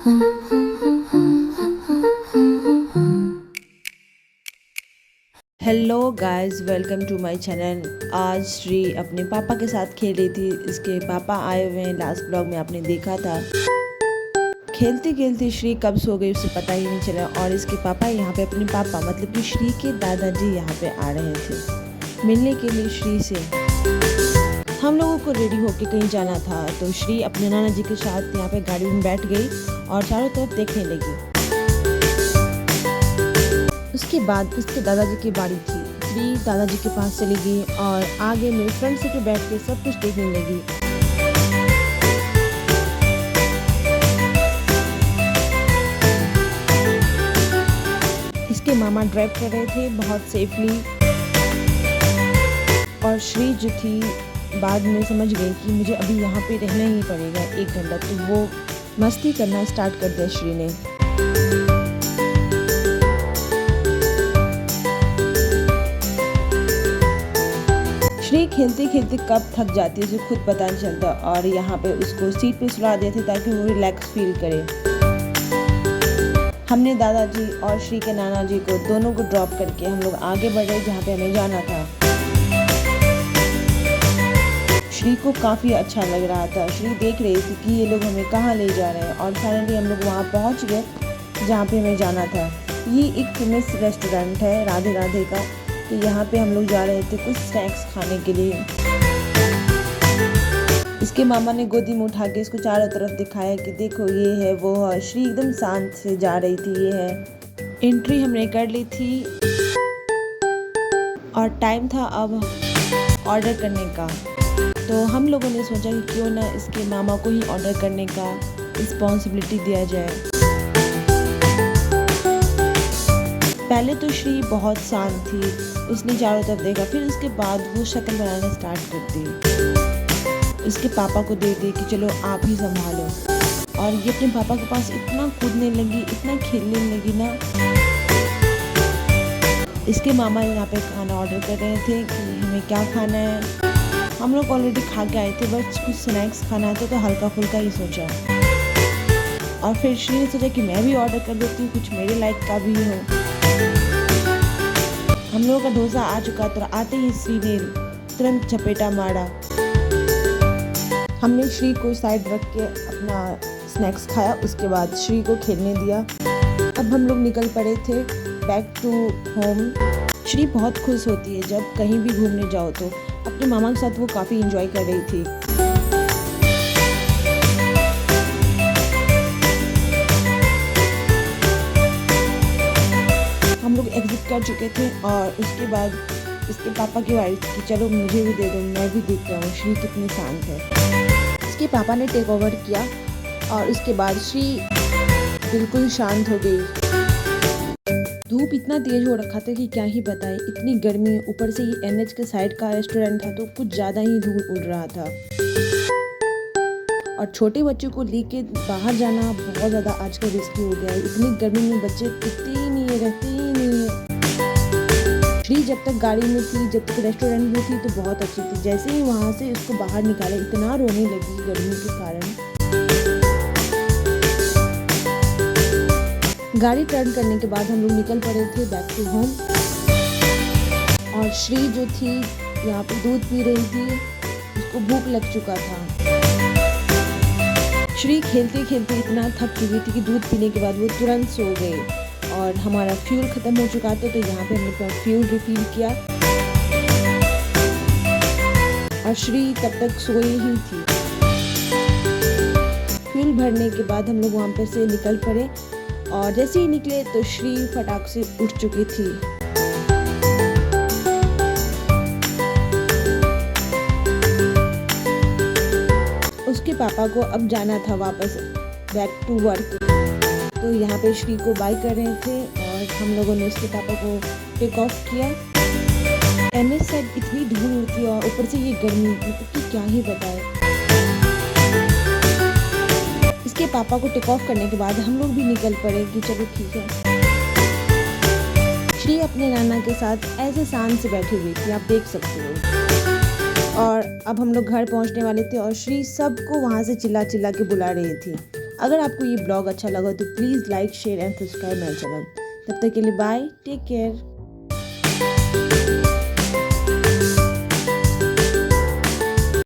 Hello guys, welcome to my channel. आज श्री अपने पापा के साथ खेल रही थी। इसके पापा आए हुए हैं, लास्ट ब्लॉग में आपने देखा था। खेलते खेलते श्री कब सो गई उसे पता ही नहीं चला। और इसके पापा यहाँ पे अपने पापा मतलब कि श्री के दादाजी यहाँ पे आ रहे थे मिलने के लिए श्री से। हम लोगों को रेडी होके कहीं जाना था, तो श्री अपने नाना जी के साथ यहाँ पे गाड़ी में बैठ गई और चारों तरफ देखने लगी। उसके बाद इसके दादाजी की बारी थी। श्री दादाजी के पास चली गई और आगे में फ्रंट सीट पे बैठ के सब कुछ देखने लगी। इसके मामा ड्राइव कर रहे थे बहुत सेफली। और श्री जो थी बाद में समझ गई कि मुझे अभी यहाँ पे रहना ही पड़ेगा 1 घंटा, तो वो मस्ती करना स्टार्ट कर दिया श्री ने। श्री खेलते खेलते कब थक जाती है उसे खुद पता नहीं चलता। और यहाँ पे उसको सीट पे सुला देते थे ताकि वो रिलैक्स फील करे। हमने दादाजी और श्री के नाना जी को दोनों को ड्रॉप करके हम लोग आगे बढ़ रहे जहाँ पे हमें जाना था। श्री को काफ़ी अच्छा लग रहा था। श्री देख रही थी कि ये लोग हमें कहाँ ले जा रहे हैं। और फाइनली हम लोग वहाँ पहुँच गए जहाँ पे हमें जाना था। ये एक फेमस रेस्टोरेंट है राधे राधे का। तो यहाँ पे हम लोग जा रहे थे कुछ स्नैक्स खाने के लिए। इसके मामा ने गोदी में उठा के इसको चारों तरफ दिखाया कि देखो ये है वो है। श्री एकदम शांत से जा रही थी। ये है एंट्री हमने कर ली थी और टाइम था अब ऑर्डर करने का। तो हम लोगों ने सोचा कि क्यों ना इसके मामा को ही ऑर्डर करने का रिस्पॉन्सिबिलिटी दिया जाए। पहले तो श्री बहुत शांत थी, उसने चारों तरफ देखा। फिर उसके बाद वो शक्ल बनाना स्टार्ट कर दी। उसके पापा को दे दी कि चलो आप ही संभालो। और ये अपने पापा के पास इतना कूदने लगी, इतना खेलने लगी ना। इसके मामा यहाँ पे खाना ऑर्डर कर रहे थे कि हमें क्या खाना है। हम लोग ऑलरेडी खा के आए थे, बस कुछ स्नैक्स खाना है तो हल्का फुल्का ही सोचा। और फिर श्री ने सोचा कि मैं भी ऑर्डर कर देती हूँ, कुछ मेरे लाइक का भी हो। हम लोगों का डोसा आ चुका, तो आते ही श्री ने तुरंत चपेटा मारा। हमने श्री को साइड रख के अपना स्नैक्स खाया। उसके बाद श्री को खेलने दिया। अब हम लोग निकल पड़े थे बैक टू होम। श्री बहुत खुश होती है जब कहीं भी घूमने जाओ तो। अपने मामा के साथ वो काफ़ी एंजॉय कर रही थी। हम लोग एग्जिट कर चुके थे और उसके बाद इसके पापा की बारी थी कि चलो मुझे भी दे दो, मैं भी देखता हूँ श्री कितनी शांत है। इसके पापा ने टेक ओवर किया और उसके बाद श्री बिल्कुल शांत हो गई। धूप इतना तेज हो रखा था कि क्या ही बताएं, इतनी गर्मी। ऊपर से ये NH के साइड का रेस्टोरेंट था तो कुछ ज़्यादा ही धूल उड़ रहा था। और छोटे बच्चों को लेके बाहर जाना बहुत ज़्यादा आजकल रिस्की हो गया है। इतनी गर्मी में बच्चे टिकते ही नहीं है, रहते ही नहीं है। श्री जब तक गाड़ी में थी, जब तक रेस्टोरेंट में थी तो बहुत अच्छी थी। जैसे ही वहाँ से इसको बाहर निकाले इतना रोने लगी गर्मी के कारण। गाड़ी टर्न करने के बाद हम लोग निकल पड़े थे बैक टू होम। और श्री जो थी यहाँ पे दूध पी रही थी, उसको भूख लग चुका था। श्री खेलते खेलते इतना थक चुकी थी कि दूध पीने के बाद वो तुरंत सो गई। और हमारा फ्यूल ख़त्म हो चुका था, तो यहाँ पे हमने फ्यूल रिफिल किया। और श्री तब तक सोई ही थी। फ्यूल भरने के बाद हम लोग वहाँ पे से निकल पड़े। और जैसे ही निकले तो श्री फटाक से उठ चुकी थी। उसके पापा को अब जाना था वापस बैक टू वर्क। तो यहाँ पे श्री को बाय कर रहे थे और हम लोगों ने उसके पापा को टेक ऑफ किया। NH साइड इतनी धूल उड़ती है और ऊपर से ये गर्मी कि क्या ही बताए। इसके पापा को टेक ऑफ करने के बाद हम लोग भी निकल पड़े कि चलो ठीक है। श्री अपने नाना के साथ ऐसे शांत से बैठी हुई थी, आप देख सकते हो। और अब हम लोग घर पहुंचने वाले थे और श्री सबको वहां से चिल्ला चिल्ला के बुला रही थी। अगर आपको ये ब्लॉग अच्छा लगा तो please like share and subscribe my channel. तब तक के लिए बाय, टेक केयर।